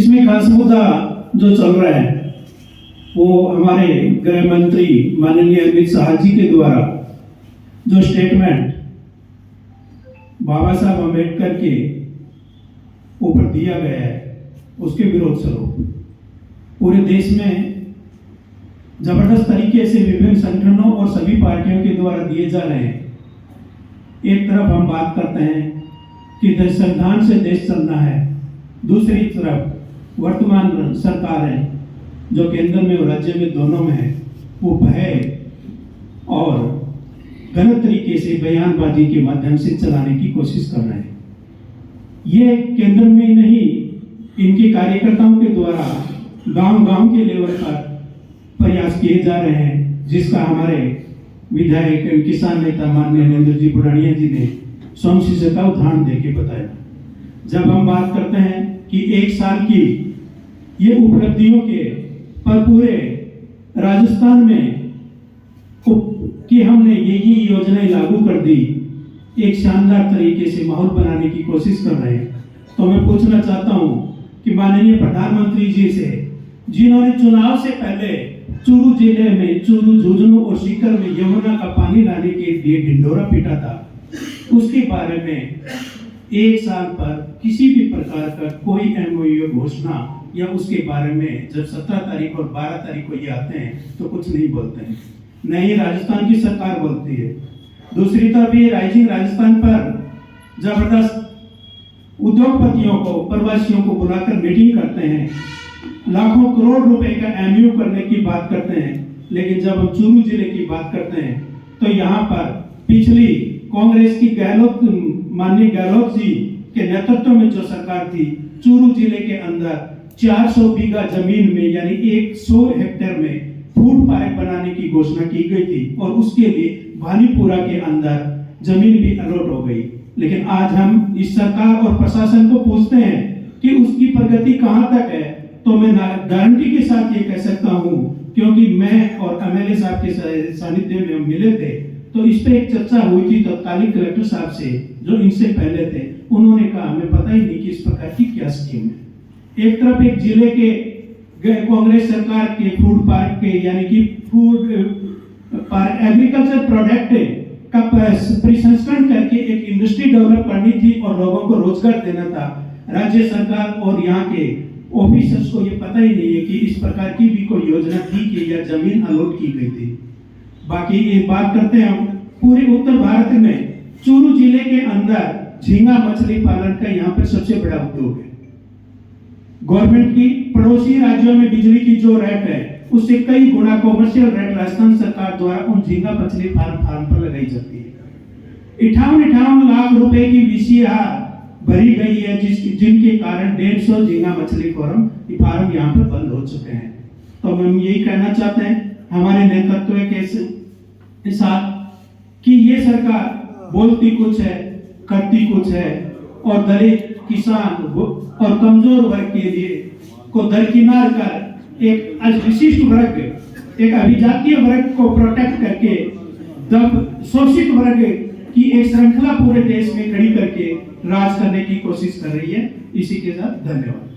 इसमें खास मुद्दा जो चल रहा है वो हमारे गृह मंत्री माननीय अमित शाह जी के द्वारा जो स्टेटमेंट बाबा साहब अम्बेडकर के ऊपर दिया गया है उसके विरोध स्वरूप पूरे देश में जबरदस्त तरीके से विभिन्न संगठनों और सभी पार्टियों के द्वारा दिए जा रहे हैं। एक तरफ हम बात करते हैं कि संविधान से देश चलना है, दूसरी तरफ वर्तमान सरकार है जो केंद्र में और राज्य में दोनों में है, वो भय और गलत तरीके से बयानबाजी के माध्यम से चलाने की कोशिश कर रहे हैं। ये केंद्र में नहीं, इनके कार्यकर्ताओं के द्वारा गांव-गांव के लेवल पर प्रयास किए जा रहे हैं, जिसका हमारे विधायक एवं किसान नेता माननीय नरेंद्र जी बुरानिया जी ने स्वयं का उदाहरण देके बताया। जब हम बात करते हैं कि एक साल की ये उपलब्धियों के पर पूरे राजस्थान में कि हमने ये योजनाएं लागू कर दी, एक शानदार तरीके से माहौल बनाने की कोशिश कर रहे हैं। तो मैं पूछना चाहता हूं कि माननीय प्रधानमंत्री जी से, जिन्होंने चुनाव से पहले चूरू जिले में चूरू, झुंझुनू और सीकर में यमुना का पानी लाने के लिए ढिंढोरा पीटा था, उसके बारे में एक साल पर किसी भी प्रकार का कोई एमओयू घोषणा या उसके बारे में जब 17 तारीख और 12 तारीख को ये आते हैं तो कुछ नहीं बोलते हैं, नहीं राजस्थान की सरकार बोलती है। दूसरी तरफ ये राइजिंग राजस्थान पर जबरदस्त उद्योगपतियों को, प्रवासियों को बुलाकर मीटिंग करते हैं, लाखों करोड़ रुपए का एमयू करने की बात करते हैं, लेकिन जब हम चूरू जिले की बात करते हैं तो यहाँ पर पिछली कांग्रेस की माननीय गहलोत जी के नेतृत्व में जो सरकार थी, चूरू जिले के अंदर 400 बीघा जमीन में यानी 100 हेक्टेयर में फूड पार्क बनाने की घोषणा की गई थी और उसके लिए भानीपुरा के अंदर जमीन भी अलॉट हो गई। लेकिन आज हम इस सरकार और प्रशासन को पूछते हैं कि उसकी प्रगति कहां तक है, तो मैं गारंटी के साथ ये कह सकता हूं, क्योंकि मैं और एमएलए साहब के सानिध्य में हम मिले थे, तो इस पे एक चर्चा हुई थी तत्कालीन कलेक्टर साहब से जो इनसे पहले थे। उन्होंने कहा हमें पता ही नहीं कि इस प्रकार की क्या स्कीम है। एक तरफ एक जिले के कांग्रेस सरकार के फूड पार्क के यानी कि फूड पार्क एग्रीकल्चर प्रोडक्ट का प्रसंस्करण करके एक इंडस्ट्री डेवलप करनी थी और लोगों को रोजगार देना था। राज्य सरकार और यहाँ के ऑफिसर्स को ये पता ही नहीं है कि इस प्रकार की भी कोई योजना थी कि या जमीन अलॉट की गई थी। बाकी एक बात करते हैं हम पूरे उत्तर भारत में चूरू जिले के अंदर झींगा मछली पालन का यहाँ पर सबसे बड़ा उद्योग है। गवर्नमेंट की पड़ोसी राज्यों में बिजली की जो रेट है उससे कई गुना कॉमर्शियल रेट राजस्थान सरकार द्वारा उन झींगा मछली फार्म पर लगाई जाती है। 58 लाख रुपए की वीसीआर भरी गई है जिनके कारण 150 झींगा मछली फार्म यहाँ पर बंद हो चुके हैं। तो हम यही कहना चाहते हैं हमारे नेतृत्व के साथ कि ये सरकार बोलती कुछ है, करती कुछ है और दलित, किसान और कमजोर वर्ग के लिए को दरकिनार कर एक विशिष्ट वर्ग, एक अभिजातीय वर्ग को प्रोटेक्ट करके शोषित वर्ग की एक श्रृंखला पूरे देश में खड़ी करके राज करने की कोशिश कर रही है। इसी के साथ धन्यवाद।